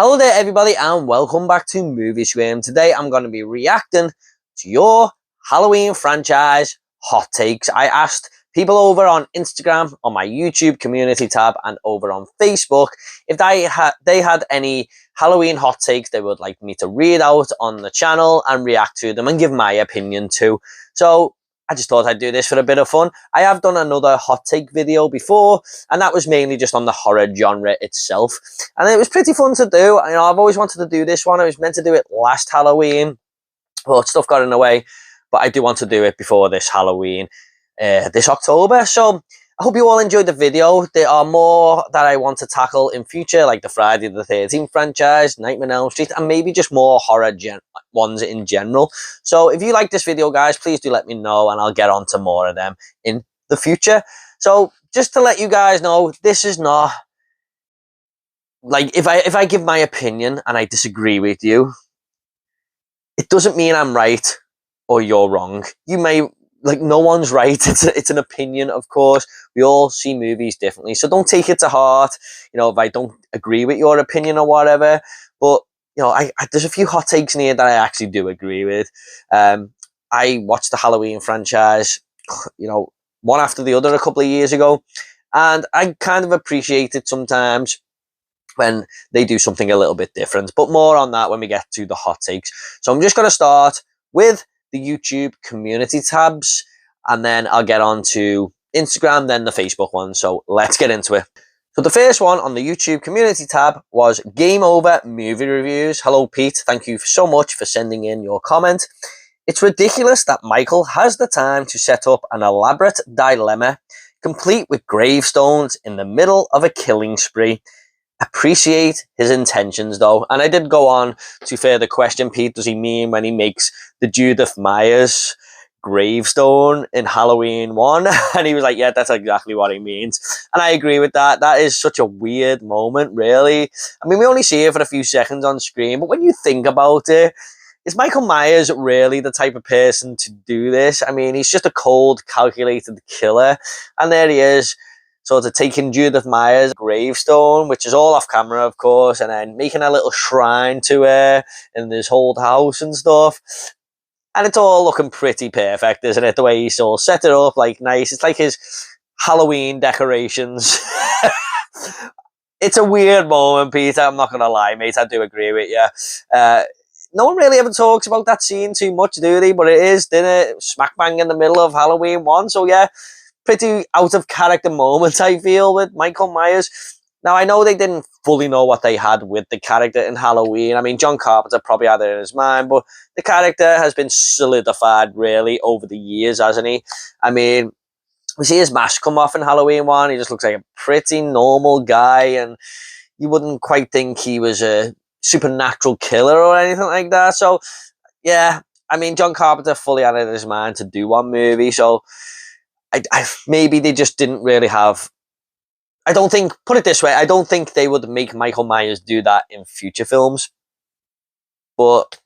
Hello there everybody and welcome back to Movie Squirm. Today I'm going to be reacting to your Halloween franchise hot takes. I asked people over on Instagram, on my YouTube community tab and over on Facebook if they had any Halloween hot takes they would like me to read out on the channel and react to them and give my opinion too. So I just thought I'd do this for a bit of fun. I have done another hot take video before, and that was mainly just on the horror genre itself. And it was pretty fun to do. You know, I've always wanted to do this one. I was meant to do it last Halloween, but stuff got in the way. But I do want to do it before this Halloween, this October. So I hope you all enjoyed the video. There are more that I want to tackle in future, like the Friday the 13th franchise, Nightmare on Elm Street, and maybe just more horror ones in general. So if you like this video, guys, please do let me know, and I'll get on to more of them in the future. So just to let you guys know, this is not like if I give my opinion and I disagree with you, it doesn't mean I'm right or you're wrong. You may. Like, no one's right. It's an opinion, of course. We all see movies differently. So don't take it to heart, you know, if I don't agree with your opinion or whatever. But, you know, there's a few hot takes in here that I actually do agree with. I watched the Halloween franchise, you know, one after the other a couple of years ago. And I kind of appreciate it sometimes when they do something a little bit different. But more on that when we get to the hot takes. So I'm just going to start with the YouTube community tabs, and then I'll get on to Instagram, then the Facebook one. So let's get into it. So the first one on the YouTube community tab was Game Over Movie Reviews. Hello, Pete. Thank you so much for sending in your comment. It's ridiculous that Michael has the time to set up an elaborate dilemma, complete with gravestones in the middle of a killing spree. Appreciate his intentions though. And I did go on to further question Pete, does he mean when he makes the Judith Myers gravestone in Halloween 1? And he was like, yeah, that's exactly what he means. And I agree with that. That is such a weird moment, really. I mean, we only see it for a few seconds on screen, but when you think about it, is Michael Myers really the type of person to do this? I mean, he's just a cold, calculated killer. And there he is, sort of taking Judith Myers' gravestone, which is all off camera, of course, and then making a little shrine to her in this old house and stuff. And it's all looking pretty perfect, isn't it? The way he's all set it up, like nice. It's like his Halloween decorations. It's a weird moment, Peter. I'm not going to lie, mate. I do agree with you. No one really ever talks about that scene too much, do they? But it is, didn't it? Smack bang in the middle of Halloween 1. So, yeah. Pretty out of character moments, I feel, with Michael Myers. Now, I know they didn't fully know what they had with the character in Halloween. I mean, John Carpenter probably had it in his mind, but the character has been solidified, really, over the years, hasn't he? I mean, we see his mask come off in Halloween 1. He just looks like a pretty normal guy, and you wouldn't quite think he was a supernatural killer or anything like that. So, yeah, I mean, John Carpenter fully had it in his mind to do one movie, so maybe they just didn't really have. I don't think, put it this way, I don't think they would make Michael Myers do that in future films. But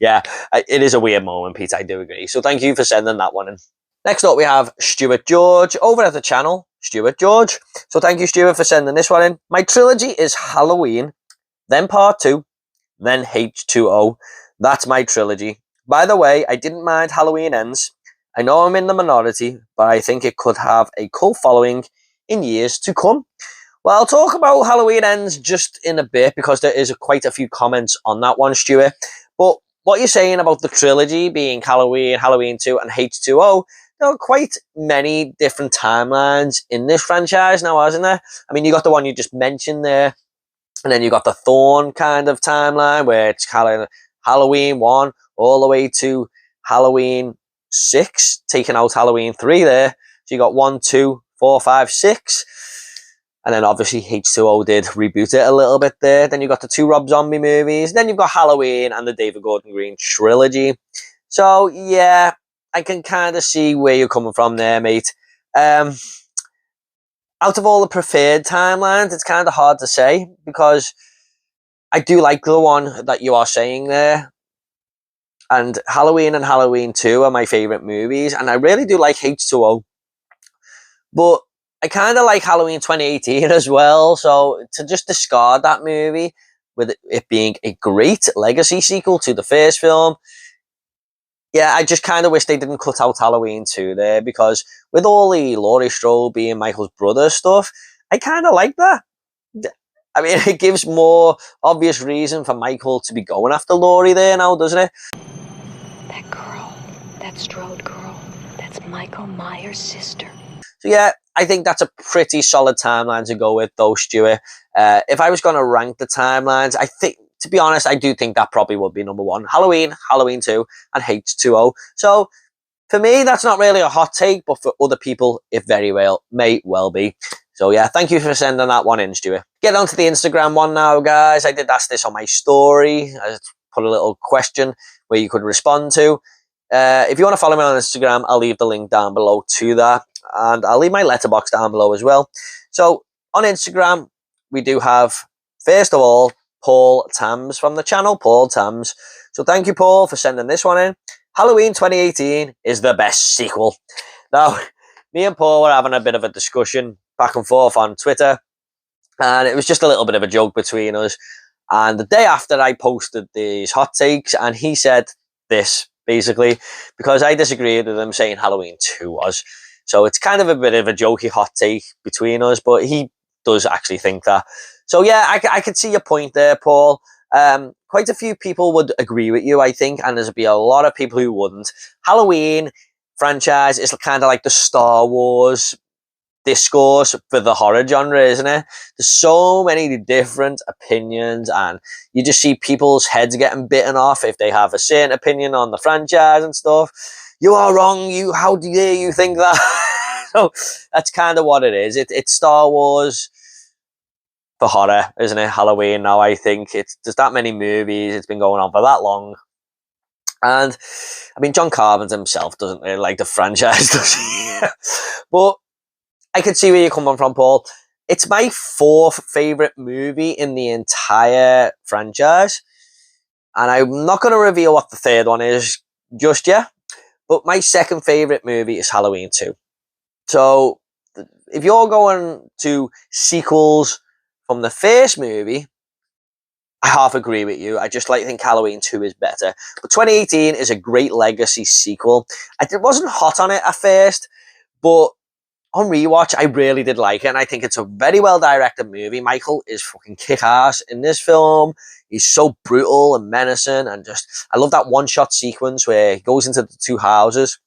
yeah, it is a weird moment, Pete. I do agree. So thank you for sending that one in. Next up, we have Stuart George over at the channel. Stuart George. So thank you, Stuart, for sending this one in. My trilogy is Halloween, then Part 2, then H2O. That's my trilogy. By the way, I didn't mind Halloween Ends. I know I'm in the minority, but I think it could have a cult following in years to come. Well, I'll talk about Halloween Ends just in a bit because there is quite a few comments on that one, Stuart. But what you're saying about the trilogy being Halloween, Halloween 2 and H2O, there are quite many different timelines in this franchise now, hasn't there? I mean, you got the one you just mentioned there, and then you got the Thorn kind of timeline where it's Halloween 1 all the way to Halloween 6, taking out Halloween 3 there. So you got 1, 2, 4, 5, 6. And then obviously H2O did reboot it a little bit there. Then you got the 2 Rob Zombie movies. Then you've got Halloween and the David Gordon Green trilogy. So yeah, I can kind of see where you're coming from there, mate. Out of all the preferred timelines, it's kind of hard to say because I do like the one that you are saying there. And Halloween 2 are my favourite movies. And I really do like H2O. But I kind of like Halloween 2018 as well. So to just discard that movie, with it being a great legacy sequel to the first film. Yeah, I just kind of wish they didn't cut out Halloween 2 there, because with all the Laurie Strode being Michael's brother stuff, I kind of like that. I mean, it gives more obvious reason for Michael to be going after Laurie there now, doesn't it? That girl, that Strode girl, that's Michael Myers' sister. So yeah, I think that's a pretty solid timeline to go with, though, Stuart. If I was going to rank the timelines, I think, to be honest, I do think that probably would be number 1. Halloween, Halloween 2, and H2O. So for me, that's not really a hot take, but for other people, it very well may well be. So yeah, thank you for sending that one in, Stuart. Get on to the Instagram one now, guys. I did ask this on my story. I put a little question where you could respond to. If you want to follow me on Instagram, I'll leave the link down below to that. And I'll leave my Letterboxd down below as well. So on Instagram, we do have, first of all, Paul Tams from the channel, Paul Tams. So thank you, Paul, for sending this one in. Halloween 2018 is the best sequel. Now, me and Paul were having a bit of a discussion back and forth on Twitter, and it was just a little bit of a joke between us. And the day after, I posted these hot takes, and he said this, basically, because I disagreed with him saying Halloween 2 was. So it's kind of a bit of a jokey hot take between us, but he does actually think that. So yeah, I could see your point there, Paul. Quite a few people would agree with you, I think, and there'd be a lot of people who wouldn't. Halloween franchise is kind of like the Star Wars discourse for the horror genre, isn't it? There's so many different opinions, and you just see people's heads getting bitten off if they have a certain opinion on the franchise and stuff. You are wrong. How dare you think that? So that's kind of what it is. It's Star Wars for horror, isn't it? Halloween now, I think. There's that many movies. It's been going on for that long. And, I mean, John Carpenter himself doesn't really like the franchise, does he? But I can see where you're coming from, Paul. It's my 4th favourite movie in the entire franchise. And I'm not going to reveal what the 3rd one is just yet. But my 2nd favourite movie is Halloween 2. So, if you're going to sequels from the first movie, I half agree with you. I just think Halloween 2 is better. But 2018 is a great legacy sequel. I wasn't hot on it at first, but on rewatch, I really did like it, and I think it's a very well-directed movie. Michael is fucking kick-ass in this film. He's so brutal and menacing, and I love that one-shot sequence where he goes into the 2 houses.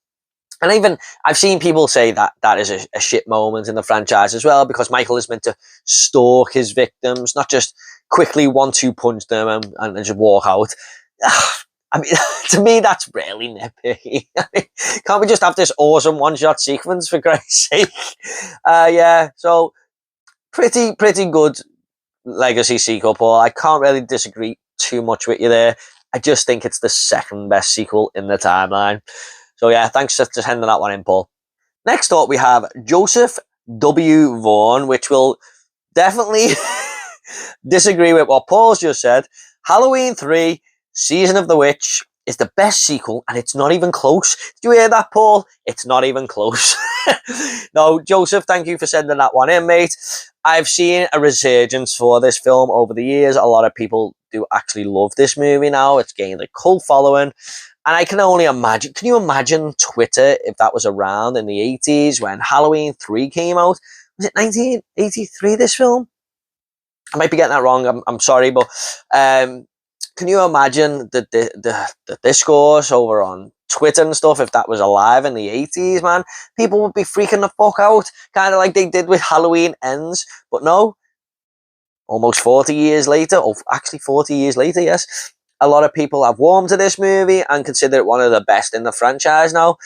And even, I've seen people say that that is a shit moment in the franchise as well, because Michael is meant to stalk his victims, not just quickly 1-2 punch them and just walk out. I mean, to me, that's really nitpicky. Can't we just have this awesome one-shot sequence, for Christ's sake? Yeah, so pretty good legacy sequel, Paul. I can't really disagree too much with you there. I just think it's the 2nd best sequel in the timeline. So yeah, thanks for sending that one in, Paul. Next up, we have Joseph W. Vaughan, which will definitely disagree with what Paul's just said. Halloween 3, Season of the Witch, is the best sequel, and it's not even close. Did you hear that, Paul? It's not even close. No, Joseph, thank you for sending that one in, mate. I've seen a resurgence for this film over the years. A lot of people do actually love this movie now. It's gained a cult following. And I can only imagine, can you imagine Twitter if that was around in the 80s when Halloween 3 came out? Was it 1983, this film? I might be getting that wrong, I'm sorry, but can you imagine the discourse over on Twitter and stuff if that was alive in the 80s, man? People would be freaking the fuck out, kind of like they did with Halloween Ends. But no, almost 40 years later, or actually 40 years later, yes, a lot of people have warmed to this movie and consider it one of the best in the franchise now.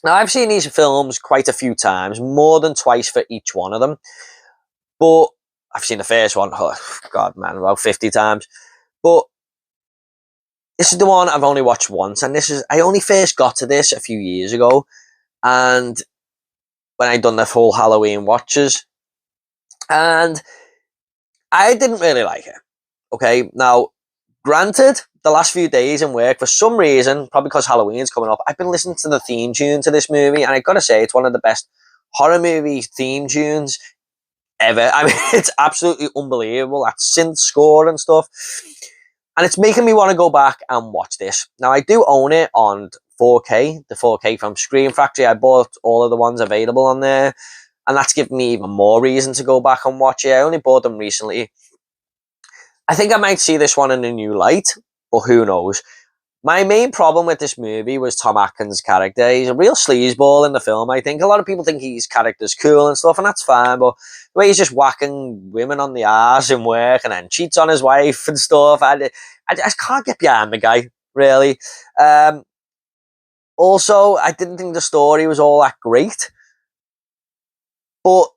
Now, I've seen these films quite a few times, more than twice for each one of them. But I've seen the first one, oh, God, man, about 50 times. But this is the one I've only watched once, and I only first got to this a few years ago, and when I'd done the full Halloween watches, and I didn't really like it. Okay, now, granted, the last few days in work, for some reason, probably because Halloween's coming up, I've been listening to the theme tune to this movie, and I've got to say, it's one of the best horror movie theme tunes ever. I mean, it's absolutely unbelievable. That synth score and stuff. And it's making me want to go back and watch this. Now, I do own it on 4K, the 4K from Screen Factory. I bought all of the ones available on there. And that's given me even more reason to go back and watch it. I only bought them recently. I think I might see this one in a new light, but who knows? My main problem with this movie was Tom Atkins' character. He's a real sleazeball in the film, I think. A lot of people think his character's cool and stuff, and that's fine, but the way he's just whacking women on the arse in work and then cheats on his wife and stuff, I just can't get behind the guy, really. Also, I didn't think the story was all that great, but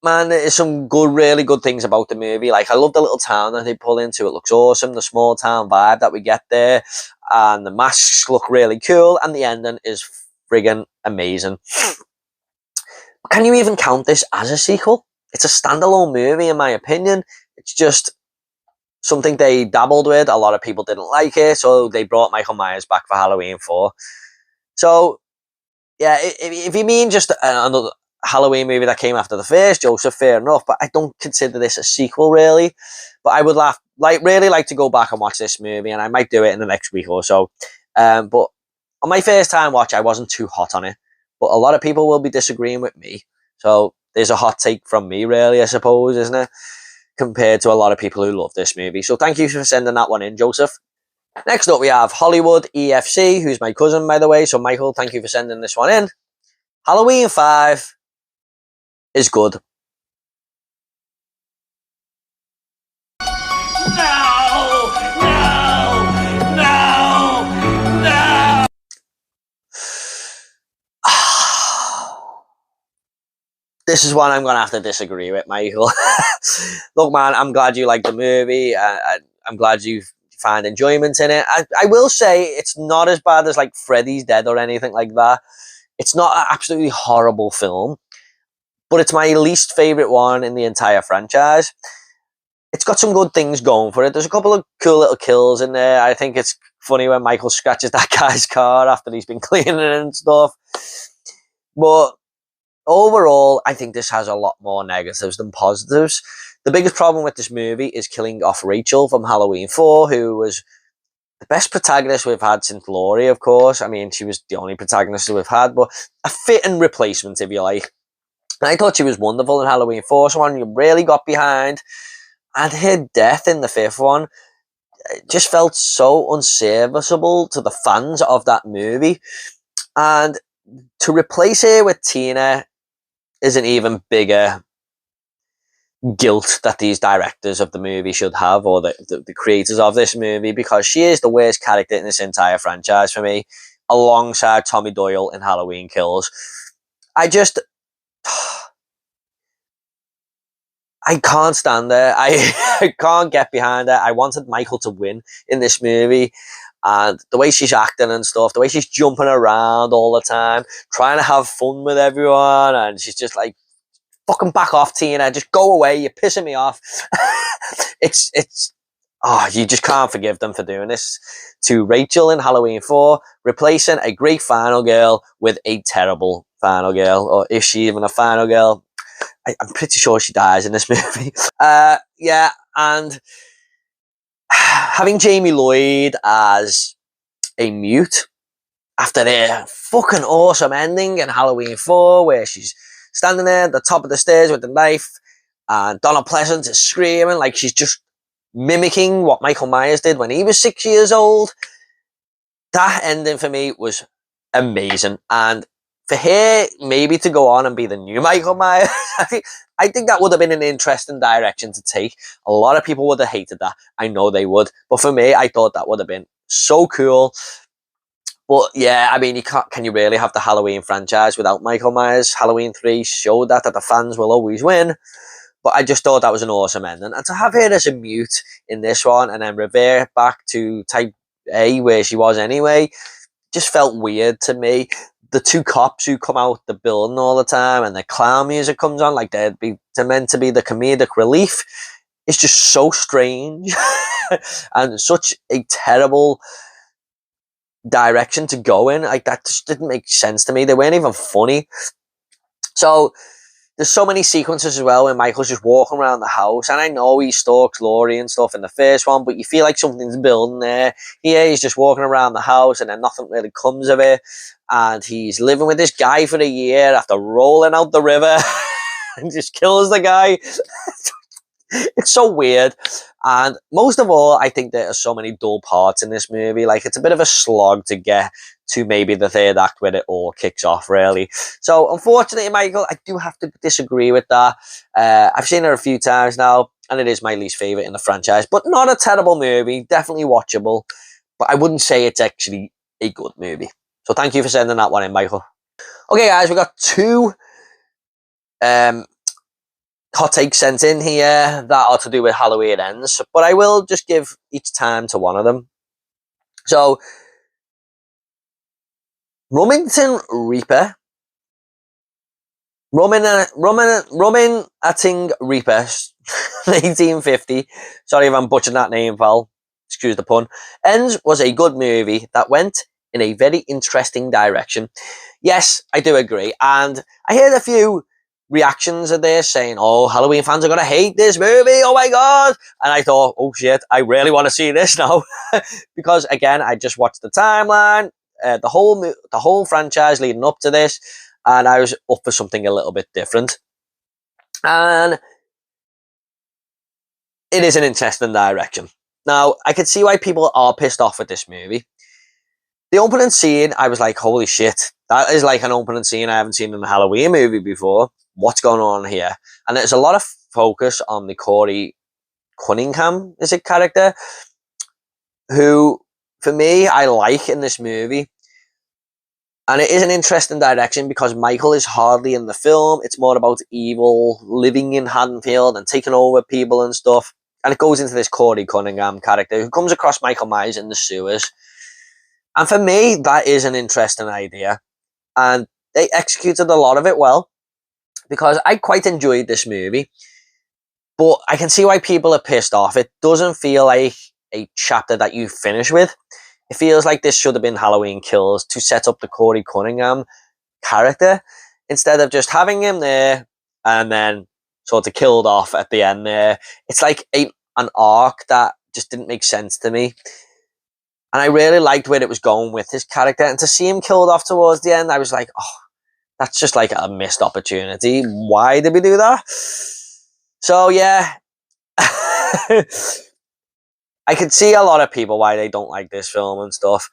man, there's some really good things about the movie. Like, I love the little town that they pull into. It looks awesome. The small town vibe that we get there. And the masks look really cool. And the ending is friggin' amazing. Can you even count this as a sequel? It's a standalone movie, in my opinion. It's just something they dabbled with. A lot of people didn't like it. So they brought Michael Myers back for Halloween 4. So, yeah, if you mean just another Halloween movie that came after the first, Joseph, fair enough, but I don't consider this a sequel, really. But I would really like to go back and watch this movie, and I might do it in the next week or so. But on my first time watch, I wasn't too hot on it, but a lot of people will be disagreeing with me. So there's a hot take from me, really, I suppose, isn't it? Compared to a lot of people who love this movie. So thank you for sending that one in, Joseph. Next up, we have Hollywood EFC, who's my cousin, by the way. So, Michael, thank you for sending this one in. Halloween 5 is good. No! This is one I'm going to have to disagree with, Michael. Look, man, I'm glad you like the movie. I'm glad you find enjoyment in it. I will say it's not as bad as like Freddy's Dead or anything like that. It's not an absolutely horrible film, but it's my least favourite one in the entire franchise. It's got some good things going for it. There's a couple of cool little kills in there. I think it's funny when Michael scratches that guy's car after he's been cleaning it and stuff. But overall, I think this has a lot more negatives than positives. The biggest problem with this movie is killing off Rachel from Halloween 4, who was the best protagonist we've had since Laurie, of course. I mean, she was the only protagonist we've had, but a fitting replacement, if you like. And I thought she was wonderful in Halloween 4, someone you really got behind. And her death in the 5th one just felt so unserviceable to the fans of that movie. And to replace her with Tina is an even bigger guilt that these directors of the movie should have, or the creators of this movie, because she is the worst character in this entire franchise for me, alongside Tommy Doyle in Halloween Kills. I can't stand her. I can't get behind her. I wanted Michael to win in this movie. And the way she's acting and stuff, the way she's jumping around all the time, trying to have fun with everyone, and she's just like, fucking back off, Tina, just go away, you're pissing me off. You just can't forgive them for doing this to Rachel in Halloween 4, replacing a great final girl with a terrible final girl, or is she even a final girl? I'm pretty sure she dies in this movie. And having Jamie Lloyd as a mute after their fucking awesome ending in Halloween 4, where she's standing there at the top of the stairs with the knife, and Donna Pleasant is screaming like she's just mimicking what Michael Myers did when he was 6 years old. That ending for me was amazing. And for her maybe to go on and be the new Michael Myers, I think that would have been an interesting direction to take. A lot of people would have hated that. I know they would. But for me, I thought that would have been so cool. But yeah, I mean, can you really have the Halloween franchise without Michael Myers? Halloween 3 showed that the fans will always win. But I just thought that was an awesome ending. And to have her as a mute in this one and then revert back to type A where she was anyway, just felt weird to me. The two cops who come out the building all the time and the clown music comes on like they're meant to be the comedic relief. It's just so strange and such a terrible direction to go in. Like, that just didn't make sense to me. They weren't even funny. So there's so many sequences as well when Michael's just walking around the house, and I know he stalks Laurie and stuff in the first one, but you feel like something's building there. Here he's just walking around the house and then nothing really comes of it, and he's living with this guy for a year after rolling out the river and just kills the guy. It's so weird. And most of all, I think there are so many dull parts in this movie. Like, it's a bit of a slog to get to maybe the third act where it all kicks off, really. So, unfortunately, Michael, I do have to disagree with that. I've seen it a few times now, and it is my least favourite in the franchise. But not a terrible movie. Definitely watchable. But I wouldn't say it's actually a good movie. So, thank you for sending that one in, Michael. Okay, guys, we got two hot takes sent in here that are to do with Halloween Ends, but I will just give each time to one of them. So, Rummington Reaper, Rumminating Reaper, 1850. Sorry if I'm butchering that name, pal. Excuse the pun. Ends was a good movie that went in a very interesting direction. Yes, I do agree, and I heard a few reactions of this saying, oh, Halloween fans are going to hate this movie, oh my god, and I thought, oh shit, I really want to see this now. Because again, I just watched the timeline, the whole franchise leading up to this, and I was up for something a little bit different, and it is an interesting direction. Now, I can see why people are pissed off with this movie. The opening scene, I was like, holy shit, that is like an opening scene I haven't seen in a Halloween movie before. What's going on here? And there's a lot of focus on the Corey Cunningham, is it, character, who, for me, I like in this movie. And it is an interesting direction because Michael is hardly in the film. It's more about evil living in Haddonfield and taking over people and stuff. And it goes into this Corey Cunningham character who comes across Michael Myers in the sewers. And for me, that is an interesting idea. And they executed a lot of it well, because I quite enjoyed this movie. But I can see why people are pissed off. It doesn't feel like a chapter that you finish with. It feels like this should have been Halloween Kills to set up the Corey Cunningham character, instead of just having him there and then sort of killed off at the end there. It's like an arc that just didn't make sense to me. And I really liked where it was going with his character. And to see him killed off towards the end, I was like, oh, that's just like a missed opportunity. Why did we do that? So, yeah. I could see a lot of people why they don't like this film and stuff.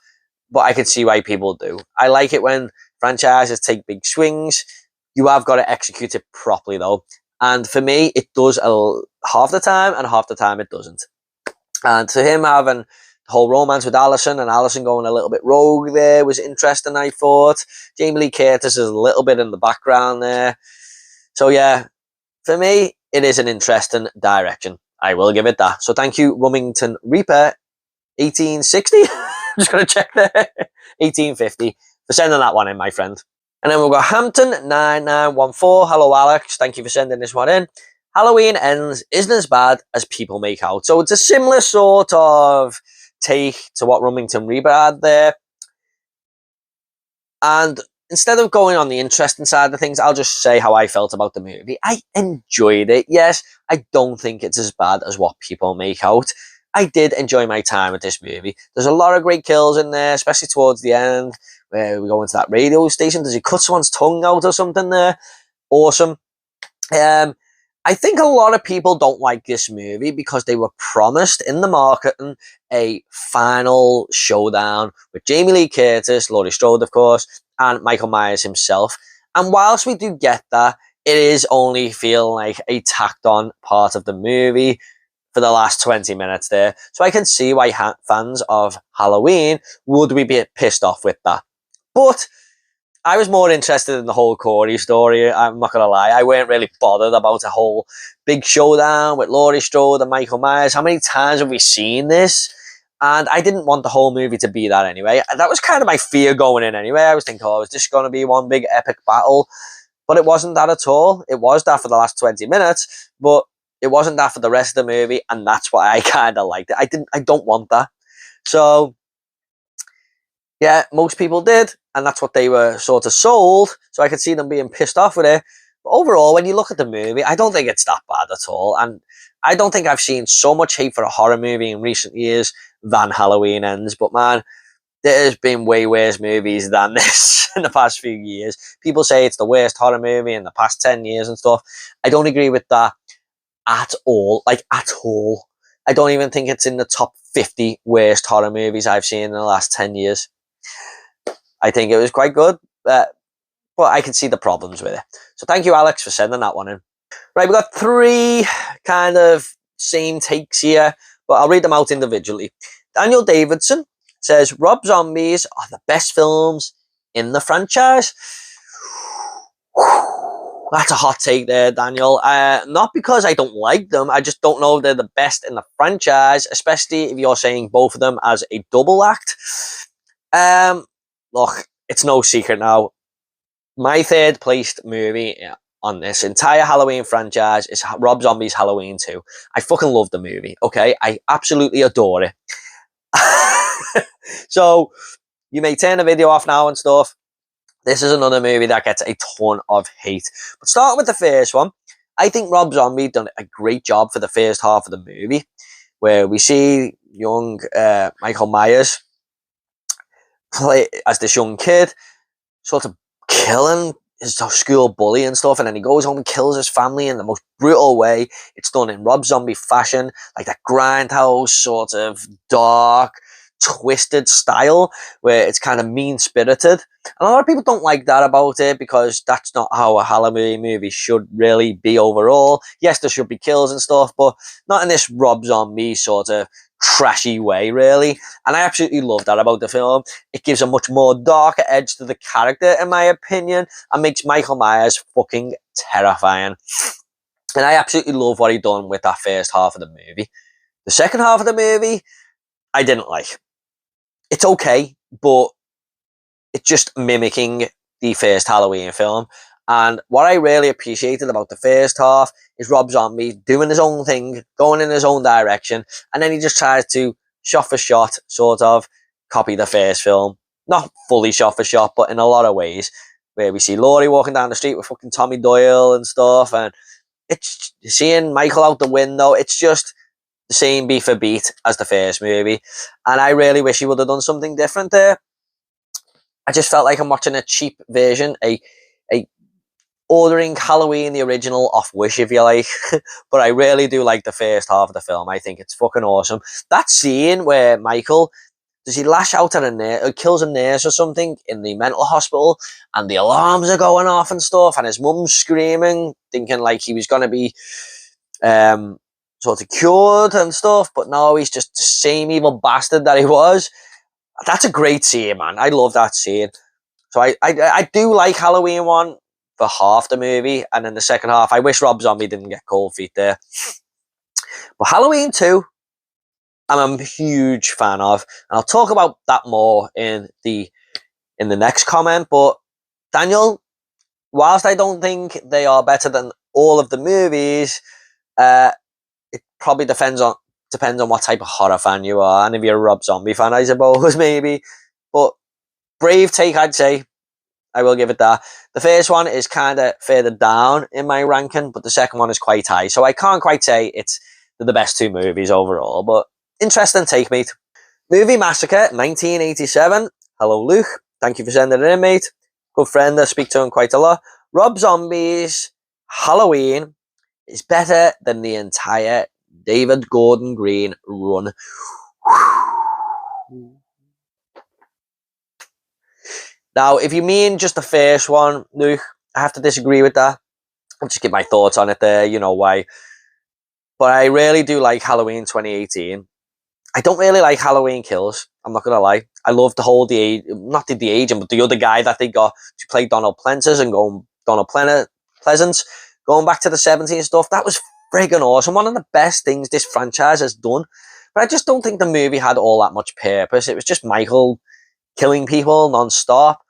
But I could see why people do. I like it when franchises take big swings. You have got to execute it properly, though. And for me, it does half the time, and half the time it doesn't. And to him having the whole romance with Allison, and Allison going a little bit rogue there, was interesting, I thought. Jamie Lee Curtis is a little bit in the background there. So yeah, for me, it is an interesting direction. I will give it that. So thank you, Rummington Reaper, 1860. Just going to check there. 1850, for sending that one in, my friend. And then we've got Hampton9914. Hello, Alex. Thank you for sending this one in. Halloween Ends isn't as bad as people make out. So it's a similar sort of take to what Rummington Reaper had there. And instead of going on the interesting side of things, I'll just say how I felt about the movie. I enjoyed it. Yes, I don't think it's as bad as what people make out. I did enjoy my time with this movie. There's a lot of great kills in there, especially towards the end, where we go into that radio station. Does he cut someone's tongue out or something there? Awesome. I think a lot of people don't like this movie because they were promised in the marketing a final showdown with Jamie Lee Curtis, Laurie Strode, of course, and Michael Myers himself. And whilst we do get that, it is only feeling like a tacked on part of the movie for the last 20 minutes there. So I can see why fans of Halloween would be a bit pissed off with that. But I was more interested in the whole Corey story, I'm not going to lie. I weren't really bothered about a whole big showdown with Laurie Strode and Michael Myers. How many times have we seen this? And I didn't want the whole movie to be that anyway. And that was kind of my fear going in anyway. I was thinking, oh, is this going to be one big epic battle? But it wasn't that at all. It was that for the last 20 minutes, but it wasn't that for the rest of the movie, and that's why I kind of liked it. I don't want that. So, yeah, most people did, and that's what they were sort of sold, so I could see them being pissed off with it. But overall, when you look at the movie, I don't think it's that bad at all. And I don't think I've seen so much hate for a horror movie in recent years than Halloween Ends. But man, there's been way worse movies than this in the past few years. People say it's the worst horror movie in the past 10 years and stuff. I don't agree with that at all. Like, at all. I don't even think it's in the top 50 worst horror movies I've seen in the last 10 years. I think it was quite good, but I can see the problems with it. So thank you, Alex, for sending that one in. Right, we've got 3 kind of same takes here, but I'll read them out individually. Daniel Davidson says, Rob Zombies are the best films in the franchise. That's a hot take there, Daniel. Not because I don't like them, I just don't know if they're the best in the franchise, especially if you're saying both of them as a double act. Look, it's no secret now. My third placed movie on this entire Halloween franchise is Rob Zombie's Halloween 2. I fucking love the movie, okay? I absolutely adore it. So, you may turn the video off now and stuff. This is another movie that gets a ton of hate. But starting with the first one, I think Rob Zombie done a great job for the first half of the movie, where we see young Michael Myers play as this young kid, sort of killing his school bully and stuff, and then he goes home and kills his family in the most brutal way. It's done in Rob Zombie fashion, like that grindhouse sort of dark, twisted style where it's kind of mean-spirited. And a lot of people don't like that about it because that's not how a Halloween movie should really be overall. Yes, there should be kills and stuff, but not in this Rob Zombie sort of trashy way, really. And I absolutely love that about the film. It gives a much more darker edge to the character, in my opinion, and makes Michael Myers fucking terrifying. And I absolutely love what he done with that first half of the movie. The second half of the movie, I didn't like. It's okay, but it's just mimicking the first Halloween film. And what I really appreciated about the first half is Rob Zombie doing his own thing, going in his own direction, and then he just tries to, shot for shot, sort of copy the first film. Not fully shot for shot, but in a lot of ways, where we see Laurie walking down the street with fucking Tommy Doyle and stuff, and it's seeing Michael out the window. It's just the same beat for beat as the first movie, and I really wish he would have done something different there. I just felt like I'm watching a cheap version, a ordering Halloween the original off Wish, if you like. But I really do like the first half of the film. I think it's fucking awesome. That scene where Michael, does he lash out at a nurse, or kills a nurse or something in the mental hospital, and the alarms are going off and stuff, and his mum's screaming, thinking like he was going to be sort of cured and stuff, but no, he's just the same evil bastard that he was. That's a great scene, man. I love that scene. So I do like Halloween 1 for half the movie, and then the second half, I wish Rob Zombie didn't get cold feet there. But Halloween 2, I'm a huge fan of, and I'll talk about that more in the next comment. But Daniel, whilst I don't think they are better than all of the movies, it probably depends on what type of horror fan you are, and if you're a Rob Zombie fan, I suppose, maybe. But brave take, I'd say. I will give it that. The first one is kind of further down in my ranking, but the second one is quite high. So I can't quite say it's the best 2 movies overall, but interesting take, mate. Movie Massacre, 1987. Hello, Luke. Thank you for sending it in, mate. Good friend. I speak to him quite a lot. Rob Zombie's Halloween is better than the entire David Gordon Green run. Now, if you mean just the first one, Luke, I have to disagree with that. I'll just give my thoughts on it there, you know why. But I really do like Halloween 2018. I don't really like Halloween Kills, I'm not going to lie. I love the whole, not the agent, but the other guy that they got to play Donald Pleasence and Pleasance, going back to the 70s stuff. That was friggin' awesome. One of the best things this franchise has done. But I just don't think the movie had all that much purpose. It was just Michael killing people non-stop.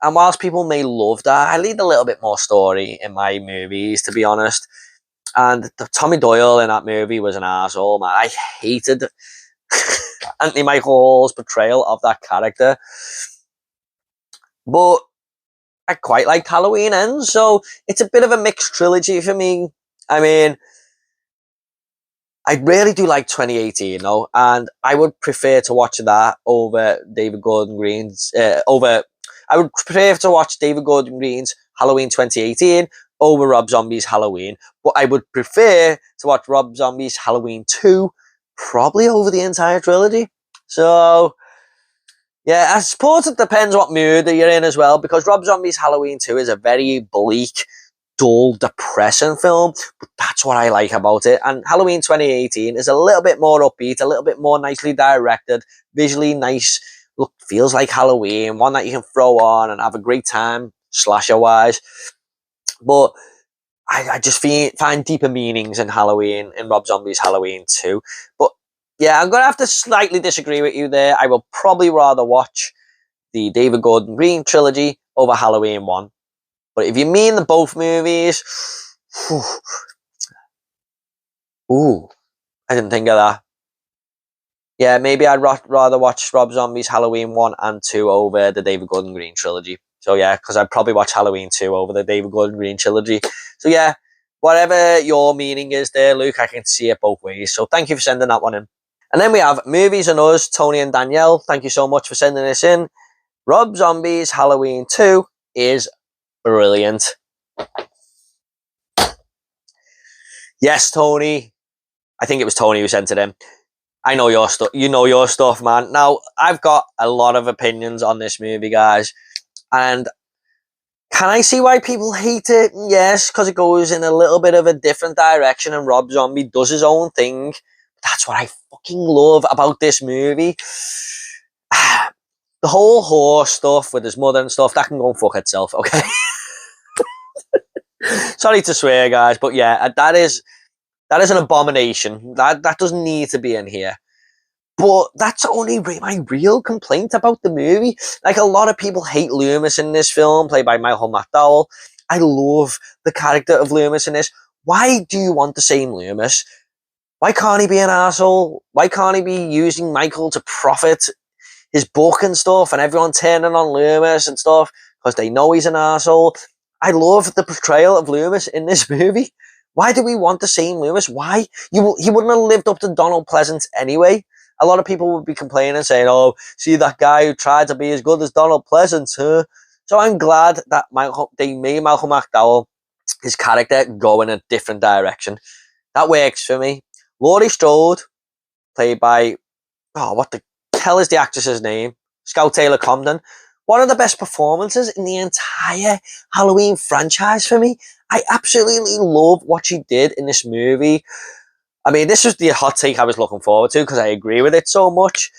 And whilst people may love that, I need a little bit more story in my movies, to be honest. And Tommy Doyle in that movie was an asshole, man. I hated Anthony Michael Hall's portrayal of that character. But I quite liked Halloween Ends, so it's a bit of a mixed trilogy for me. I mean, I really do like 2018, though, and I would prefer to watch that over David Gordon Green's, I would prefer to watch David Gordon Green's Halloween 2018 over Rob Zombie's Halloween, but I would prefer to watch Rob Zombie's Halloween 2 probably over the entire trilogy. So, yeah, I suppose it depends what mood that you're in as well, because Rob Zombie's Halloween 2 is a very bleak, dull, depressing film, but that's what I like about it. And Halloween 2018 is a little bit more upbeat, a little bit more nicely directed, visually nice, look, feels like Halloween, one that you can throw on and have a great time, slasher-wise. But I just find deeper meanings in Halloween, in Rob Zombie's Halloween 2. But yeah, I'm going to have to slightly disagree with you there. I will probably rather watch the David Gordon Green trilogy over Halloween 1. But if you mean the both movies, ooh, I didn't think of that. Yeah, maybe I'd rather watch Rob Zombie's Halloween 1 and 2 over the David Gordon Green trilogy. So yeah, because I'd probably watch Halloween 2 over the David Gordon Green trilogy. So yeah, whatever your meaning is there, Luke, I can see it both ways. So thank you for sending that one in. And then we have Movies and Us, Tony and Danielle. Thank you so much for sending this in. Rob Zombie's Halloween 2 is brilliant. Yes, Tony. I think it was Tony who sent it in. I know your stuff. You know your stuff, man. Now, I've got a lot of opinions on this movie, guys. And can I see why people hate it? Yes, because it goes in a little bit of a different direction and Rob Zombie does his own thing. That's what I fucking love about this movie. The whole horse stuff with his mother and stuff, that can go and fuck itself, okay? Sorry to swear, guys, but yeah, that is an abomination. That doesn't need to be in here. But that's only my real complaint about the movie. Like, a lot of people hate Loomis in this film, played by Michael McDowell. I love the character of Loomis in this. Why do you want the same Loomis? Why can't he be an asshole? Why can't he be using Michael to profit his book and stuff, and everyone turning on Loomis and stuff because they know he's an asshole? I love the portrayal of Loomis in this movie. Why do we want the same Loomis? Why? He wouldn't have lived up to Donald Pleasance anyway. A lot of people would be complaining, saying, oh, see that guy who tried to be as good as Donald Pleasance, huh? So I'm glad that they made Malcolm McDowell, his character, go in a different direction. That works for me. Laurie Strode, played by, what the hell is the actress's name? Scout Taylor Comden. One of the best performances in the entire Halloween franchise for me. I absolutely love what she did in this movie. I mean, this was the hot take I was looking forward to because I agree with it so much.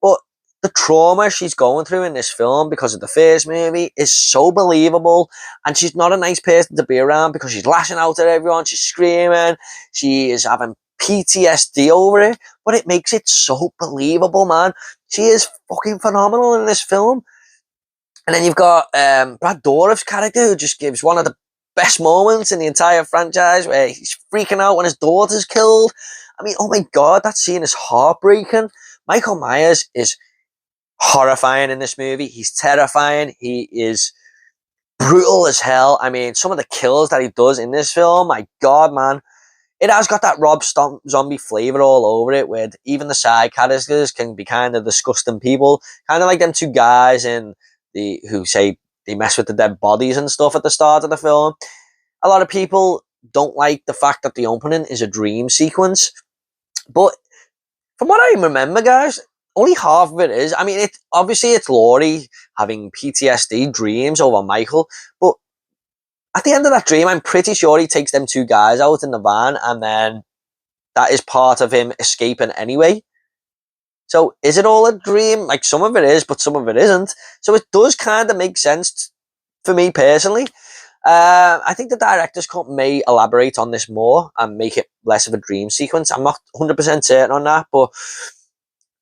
But the trauma she's going through in this film because of the first movie is so believable. And she's not a nice person to be around because she's lashing out at everyone. She's screaming. She is having PTSD over it. But it makes it so believable, man. She is fucking phenomenal in this film. And then you've got Brad Dourif's character, who just gives one of the best moments in the entire franchise, where he's freaking out when his daughter's killed. I mean, oh my God, that scene is heartbreaking. Michael Myers is horrifying in this movie. He's terrifying. He is brutal as hell. I mean, some of the kills that he does in this film, my God, man. It has got that Rob Zombie flavour all over it, where even the side characters can be kind of disgusting people. Kind of like them two guys who say they mess with the dead bodies and stuff at the start of the film. A lot of people don't like the fact that the opening is a dream sequence. But from what I remember, guys, only half of it is. I mean, obviously it's Laurie having PTSD dreams over Michael. But at the end of that dream, I'm pretty sure he takes them two guys out in the van, and then that is part of him escaping anyway. So is it all a dream? Like, some of it is, but some of it isn't. So it does kind of make sense for me personally. I think the director's cut may elaborate on this more and make it less of a dream sequence. I'm not 100% certain on that, but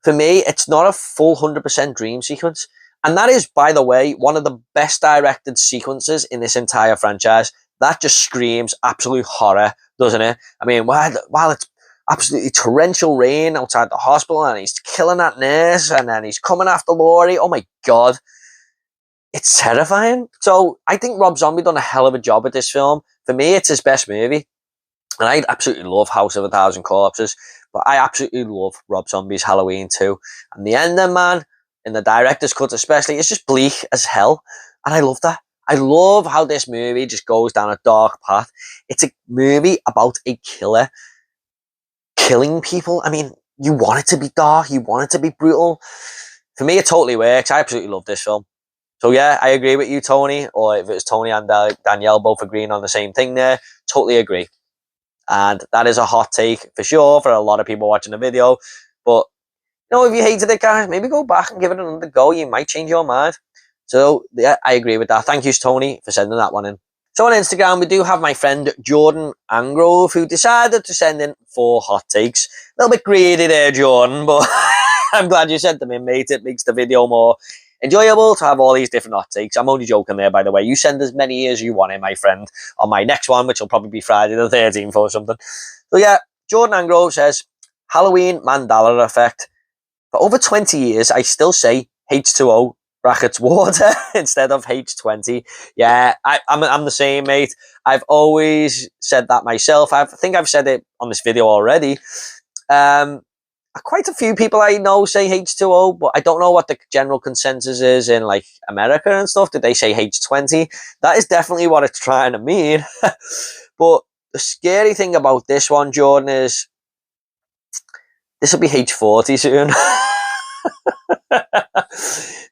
for me, it's not a full 100% dream sequence. And that is, by the way, one of the best directed sequences in this entire franchise. That just screams absolute horror, doesn't it? I mean, while it's absolutely torrential rain outside the hospital and he's killing that nurse and then he's coming after Laurie. Oh my God. it's terrifying. So I think Rob Zombie done a hell of a job with this film. For me, it's his best movie. And I absolutely love House of a Thousand Corpses, but I absolutely love Rob Zombie's Halloween 2. And the ending, man, in the director's cut especially, it's just bleak as hell. And I love that. I love how this movie just goes down a dark path. It's a movie about a killer killing people. I mean, you want it to be dark, you want it to be brutal. For me, it totally works. I absolutely love this film. So yeah, I agree with you, Tony, or if it's Tony and Danielle both agreeing on the same thing there, totally agree. And that is a hot take for sure for a lot of people watching the video. But you know, if you hated it, guys, maybe go back and give it another go. You might change your mind. So yeah, I agree with that. Thank you, Tony, for sending that one in. So on Instagram, we do have my friend Jordan Angrove, who decided to send in 4 hot takes. A little bit greedy there, Jordan, but I'm glad you sent them in, mate. It makes the video more enjoyable to have all these different hot takes. I'm only joking there, by the way. You send as many as you want in, my friend, on my next one, which will probably be Friday the 13th or something. So yeah, Jordan Angrove says, Halloween Mandela effect. For over 20 years, I still say H2O brackets water instead of H20. Yeah, I'm the same, mate. I've always said that myself. I think I've said it on this video already. Quite a few people I know say H2O, but I don't know what the general consensus is in like America and stuff. Did they say H20? That is definitely what it's trying to mean. But the scary thing about this one, Jordan, is this will be H40 soon.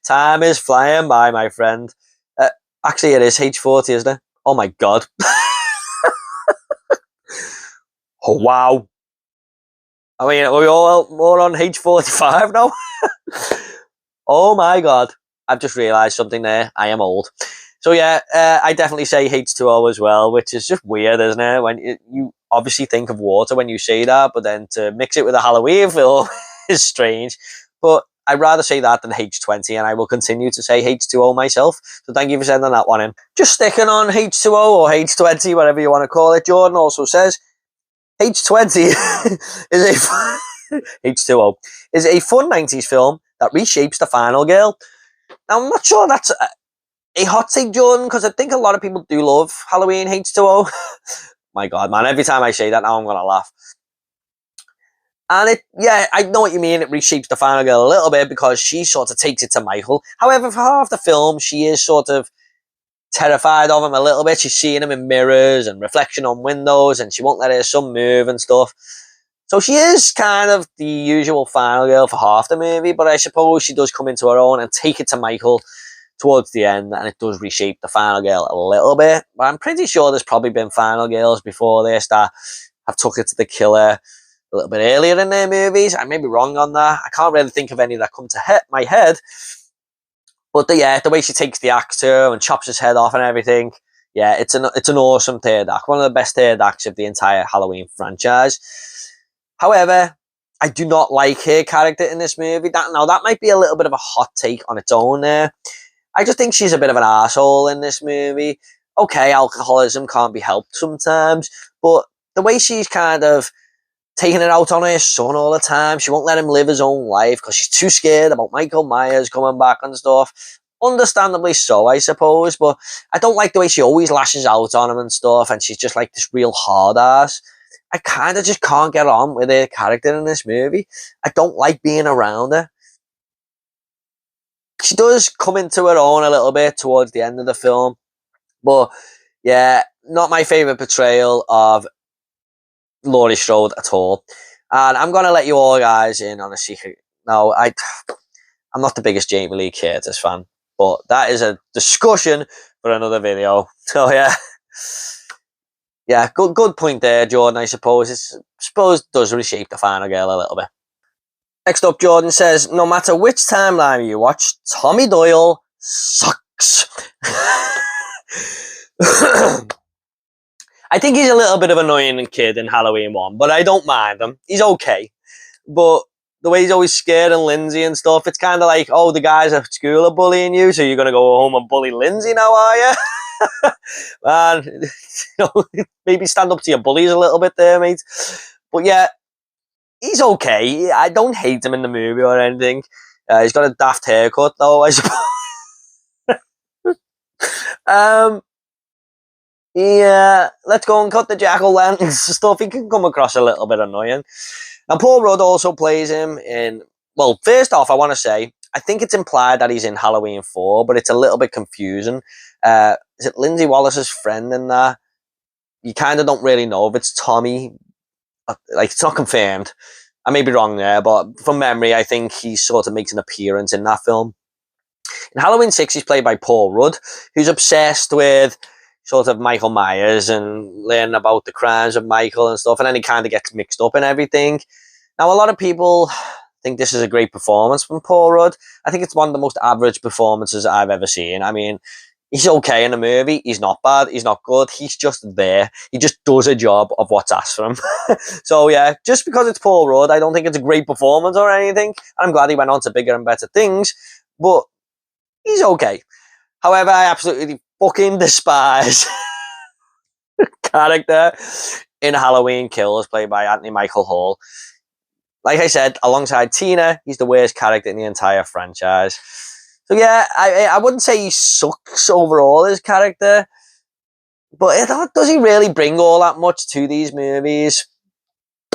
Time is flying by, my friend. Actually, it is H40, isn't it? Oh my god. Oh wow. I mean, are we all more on H45 now? Oh my god. I've just realised something there. I am old. So yeah, I definitely say H2O as well, which is just weird, isn't it? When you obviously think of water when you say that, but then to mix it with a Halloween film is strange. But I'd rather say that than H20, and I will continue to say H2O myself. So thank you for sending that one in. Just sticking on H2O or H20, whatever you want to call it, Jordan also says, H20 is H2O is a fun 90s film that reshapes the final girl. Now, I'm not sure that's a hot take, Jordan, because I think a lot of people do love Halloween H2O. My god, man, every time I say that now I'm going to laugh. And yeah, I know what you mean. It reshapes the final girl a little bit because she sort of takes it to Michael. However, for half the film, she is sort of terrified of him a little bit. She's seeing him in mirrors and reflection on windows, and she won't let her son move and stuff. So she is kind of the usual final girl for half the movie, but I suppose she does come into her own and take it to Michael towards the end, and it does reshape the final girl a little bit. But I'm pretty sure there's probably been final girls before this that have took it to the killer a little bit earlier in their movies. I may be wrong on that. I can't really think of any that come to my head. But the way she takes the axe to him and chops his head off and everything, yeah, it's an awesome third act. One of the best third acts of the entire Halloween franchise. However, I do not like her character in this movie. That might be a little bit of a hot take on its own there. I just think she's a bit of an asshole in this movie. Okay, alcoholism can't be helped sometimes, but the way she's kind of taking it out on her son all the time, she won't let him live his own life because she's too scared about Michael Myers coming back and stuff. Understandably so, I suppose, but I don't like the way she always lashes out on him and stuff, and she's just like this real hard ass. I kind of just can't get on with her character in this movie. I don't like being around her. She does come into her own a little bit towards the end of the film, but yeah, not my favourite portrayal of Laurie Strode at all. And I'm going to let you all guys in on a secret. Now, I'm not the biggest Jamie Lee Curtis fan, but that is a discussion for another video. So yeah, good point there, Jordan, I suppose. It does reshape the final girl a little bit. Next up, Jordan says, no matter which timeline you watch, Tommy Doyle sucks. I think he's a little bit of an annoying kid in Halloween 1, but I don't mind him. He's okay. But the way he's always scared and Lindsay and stuff, it's kind of like, oh, the guys at school are bullying you, so you're going to go home and bully Lindsay now, are you? Man, maybe stand up to your bullies a little bit there, mate. But yeah, he's okay. I don't hate him in the movie or anything. He's got a daft haircut, though, I suppose. um, yeah, let's go and cut the jack-o'-lantern stuff. He can come across a little bit annoying. And Paul Rudd also plays him in... Well, first off, I want to say, I think it's implied that he's in Halloween 4, but it's a little bit confusing. Is it Lindsay Wallace's friend in that? You kind of don't really know if it's Tommy. Like, it's not confirmed. I may be wrong there, but from memory, I think he sort of makes an appearance in that film. In Halloween 6, he's played by Paul Rudd, who's obsessed with sort of Michael Myers and learning about the crimes of Michael and stuff, and then he kind of gets mixed up in everything. Now, a lot of people think this is a great performance from Paul Rudd. I think it's one of the most average performances I've ever seen. I mean, he's okay in the movie. He's not bad. He's not good. He's just there. He just does a job of what's asked for him. So, yeah, just because it's Paul Rudd, I don't think it's a great performance or anything. I'm glad he went on to bigger and better things, but he's okay. However, I absolutely fucking despise character in Halloween Kills, played by Anthony Michael Hall. Like I said, alongside Tina, he's the worst character in the entire franchise. So yeah, I wouldn't say he sucks overall, his character, but does he really bring all that much to these movies?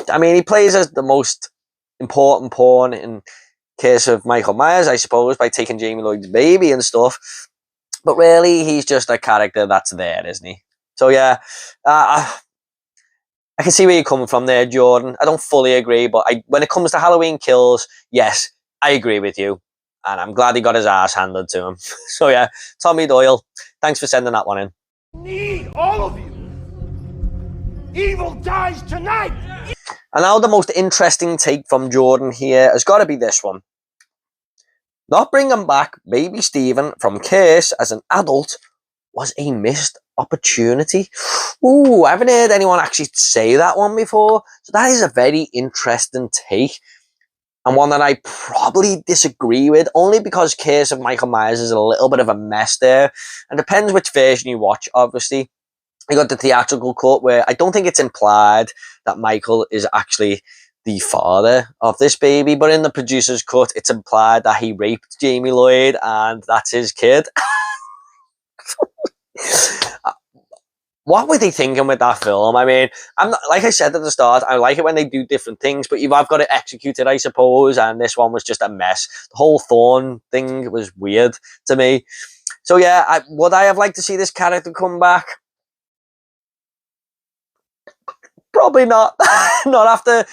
I mean, he plays as the most important pawn in case of Michael Myers, I suppose, by taking Jamie Lloyd's baby and stuff. But really, he's just a character that's there, isn't he? So yeah, I can see where you're coming from there, Jordan. I don't fully agree, but when it comes to Halloween Kills, yes, I agree with you. And I'm glad he got his ass handed to him. So yeah, Tommy Doyle, thanks for sending that one in. Need all of you. Evil dies tonight. And now the most interesting take from Jordan here has got to be this one. Not bringing back baby Stephen from Curse as an adult was a missed opportunity. Ooh, I haven't heard anyone actually say that one before. So that is a very interesting take. And one that I probably disagree with, only because Curse of Michael Myers is a little bit of a mess there. And depends which version you watch, obviously. You got the theatrical cut where I don't think it's implied that Michael is actually the father of this baby, but in the producer's cut, it's implied that he raped Jamie Lloyd and that's his kid. What were they thinking with that film? I mean, I'm not, like I said at the start, I like it when they do different things, but I've got to execute it, I suppose, and this one was just a mess. The whole Thorn thing was weird to me. So yeah, would I have liked to see this character come back? Probably not. Not after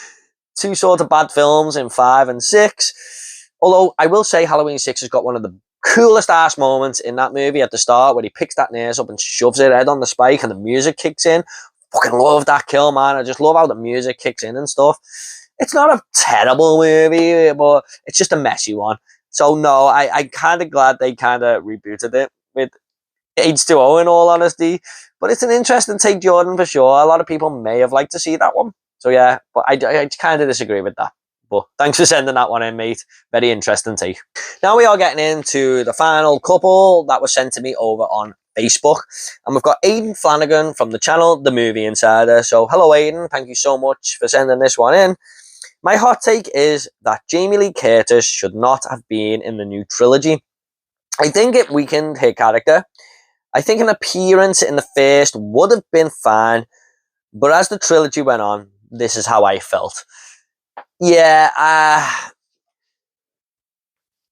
two sort of bad films in 5 and 6. Although I will say Halloween 6 has got one of the coolest ass moments in that movie at the start where he picks that nurse up and shoves her head on the spike and the music kicks in. Fucking love that kill, man. I just love how the music kicks in and stuff. It's not a terrible movie, but it's just a messy one. So no, I'm kind of glad they kind of rebooted it with H2O in all honesty. But it's an interesting take, Jordan, for sure. A lot of people may have liked to see that one. So yeah, but I kind of disagree with that. But thanks for sending that one in, mate. Very interesting take. Now we are getting into the final couple that was sent to me over on Facebook. And we've got Aidan Flanagan from the channel The Movie Insider. So hello, Aidan. Thank you so much for sending this one in. My hot take is that Jamie Lee Curtis should not have been in the new trilogy. I think it weakened her character. I think an appearance in the first would have been fine. But as the trilogy went on, this is how I felt. Yeah,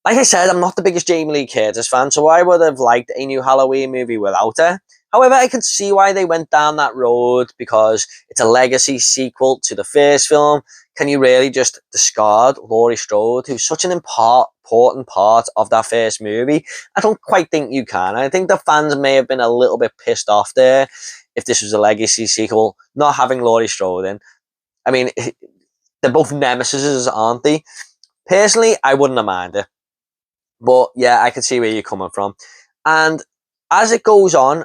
like I said, I'm not the biggest Jamie Lee Curtis fan, so I would have liked a new Halloween movie without her. However, I can see why they went down that road, because it's a legacy sequel to the first film. Can you really just discard Laurie Strode, who's such an important part of that first movie? I don't quite think you can. I think the fans may have been a little bit pissed off there if this was a legacy sequel, not having Laurie Strode in. I mean, they're both nemesis, aren't they? Personally, I wouldn't have minded. But yeah, I can see where you're coming from. And as it goes on,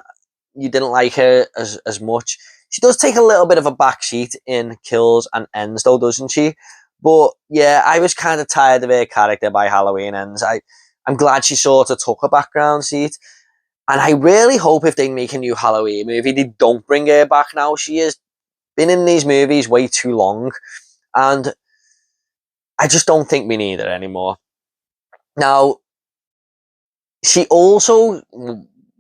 you didn't like her as much. She does take a little bit of a backseat in Kills and Ends, though, doesn't she? But yeah, I was kind of tired of her character by Halloween Ends. I'm glad she sort of took a background seat. And I really hope if they make a new Halloween movie, they don't bring her back now. She has been in these movies way too long. And I just don't think we need her anymore. Now, she also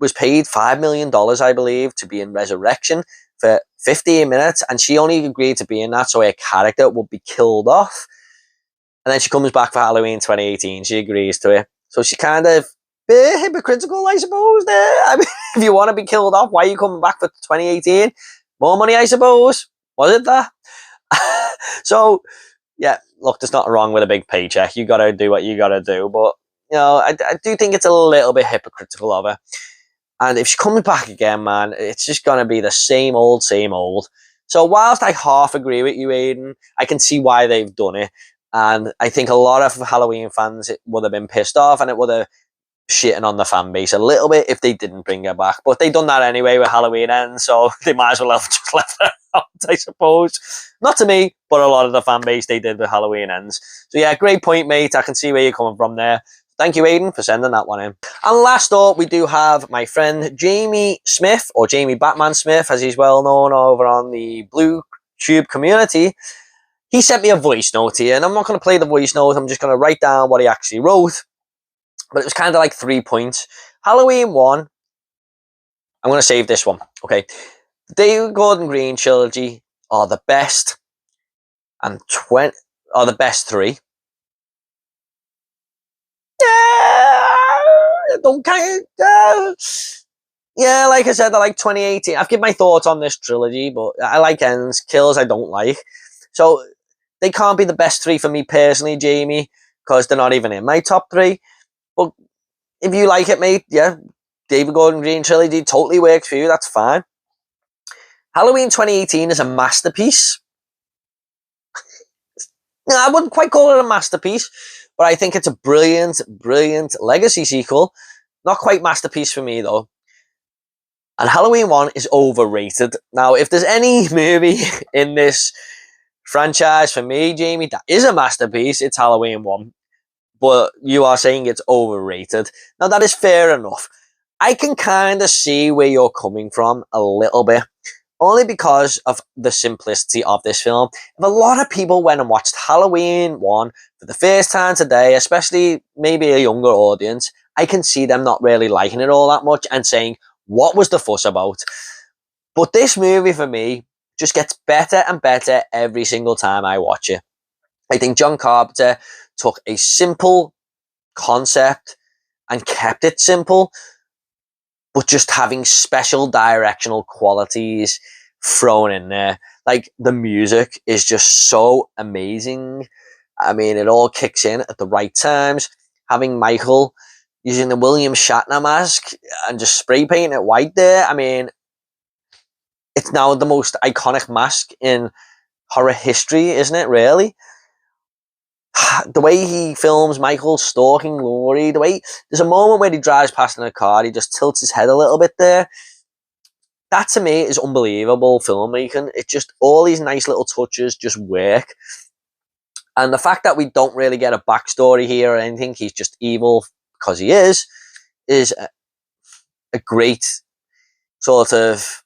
was paid $5 million, I believe, to be in Resurrection for 15 minutes, and she only agreed to be in that so her character would be killed off. And then she comes back for Halloween 2018. She agrees to it. So she kind of bit hypocritical, I suppose, there. I mean, if you want to be killed off, why are you coming back for 2018? More money, I suppose. Was it that? So, yeah, look, there's nothing wrong with a big paycheck. You got to do what you got to do. But, you know, I do think it's a little bit hypocritical of her. And if she comes back again, man, it's just going to be the same old, same old. So whilst I half agree with you, Aiden, I can see why they've done it. And I think a lot of Halloween fans would have been pissed off, and it would have shitting on the fan base a little bit if they didn't bring her back. But they done that anyway with Halloween Ends, so they might as well have just left her out, I suppose. Not to me, but a lot of the fan base they did with Halloween Ends. So yeah, great point, mate. I can see where you're coming from there. Thank you, Aiden, for sending that one in. And last up, we do have my friend Jamie Smith, or Jamie Batman Smith, as he's well known over on the Blue Tube community. He sent me a voice note here, and I'm not going to play the voice note. I'm just going to write down what he actually wrote. But it was kind of like 3 points. Halloween 1. I'm going to save this one. Okay. The David Gordon Green trilogy are the best, and are the best 3. Don't kind of, yeah, like I said, I like 2018. I've given my thoughts on this trilogy, but I like Ends. Kills I don't like. So they can't be the best 3 for me personally, Jamie, because they're not even in my top 3. But if you like it, mate, yeah, David Gordon Green trilogy totally works for you. That's fine. Halloween 2018 is a masterpiece. No, I wouldn't quite call it a masterpiece, but I think it's a brilliant, brilliant legacy sequel. Not quite masterpiece for me, though. And Halloween 1 is overrated. Now, if there's any movie in this franchise for me, Jamie, that is a masterpiece, it's Halloween 1. But you are saying it's overrated. Now, that is fair enough. I can kind of see where you're coming from a little bit. Only because of the simplicity of this film. If a lot of people went and watched Halloween 1 for the first time today, especially maybe a younger audience, I can see them not really liking it all that much and saying, what was the fuss about? But this movie for me just gets better and better every single time I watch it. I think John Carpenter took a simple concept and kept it simple, but just having special directional qualities thrown in there. Like, the music is just so amazing. I mean, it all kicks in at the right times. Having Michael using the William Shatner mask and just spray painting it white there. I mean, it's now the most iconic mask in horror history, isn't it, really? The way he films Michael stalking Laurie, there's a moment where he drives past in a car, he just tilts his head a little bit there. That to me is unbelievable filmmaking. It just, all these nice little touches just work. And the fact that we don't really get a backstory here or anything, he's just evil because he is a great sort of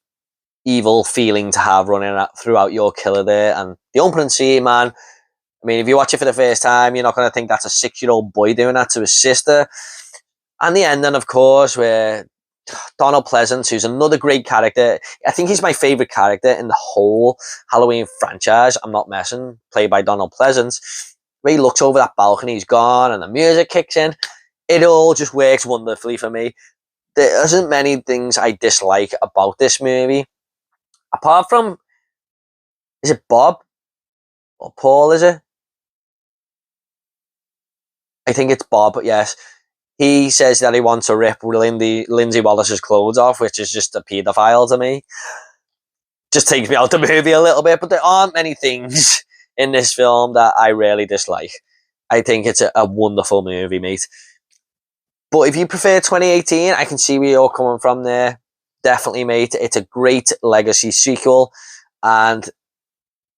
evil feeling to have running throughout your killer there. And the opening scene, man, I mean, if you watch it for the first time, you're not going to think that's a 6-year-old boy doing that to his sister. And the ending, of course, where Donald Pleasance, who's another great character. I think he's my favourite character in the whole Halloween franchise. I'm not messing. Played by Donald Pleasance. Where he looks over that balcony, he's gone, and the music kicks in. It all just works wonderfully for me. There isn't many things I dislike about this movie. Apart from, is it Bob? Or Paul, is it? I think it's Bob, yes. He says that he wants to rip Lindsay Wallace's clothes off, which is just a paedophile to me. Just takes me out the movie a little bit, but there aren't many things in this film that I really dislike. I think it's a wonderful movie, mate. But if you prefer 2018, I can see where you're coming from there. Definitely, mate. It's a great legacy sequel, and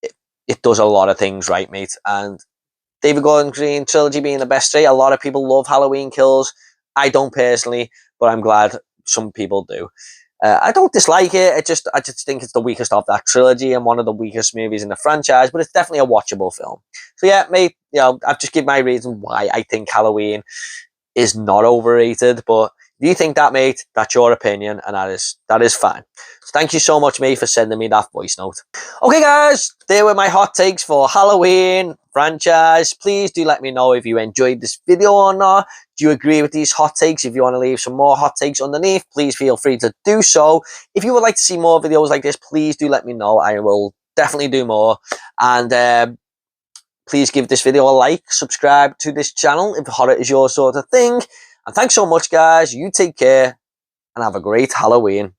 it does a lot of things right, mate. And David Gordon Green trilogy being the best 3. A lot of people love Halloween Kills. I don't personally, but I'm glad some people do. I don't dislike it. I just think it's the weakest of that trilogy and one of the weakest movies in the franchise. But it's definitely a watchable film. So yeah, mate. You know, I've just given my reason why I think Halloween is not overrated. But If you think that, mate, that's your opinion, and that is fine. So thank you so much, mate, for sending me that voice note. Okay, guys, there were my hot takes for Halloween franchise. Please do let me know if you enjoyed this video or not. Do you agree with these hot takes? If you want to leave some more hot takes underneath, please feel free to do so. If you would like to see more videos like this, please do let me know. I will definitely do more. And please give this video a like, subscribe to this channel if horror is your sort of thing. And thanks so much, guys. You take care and have a great Halloween.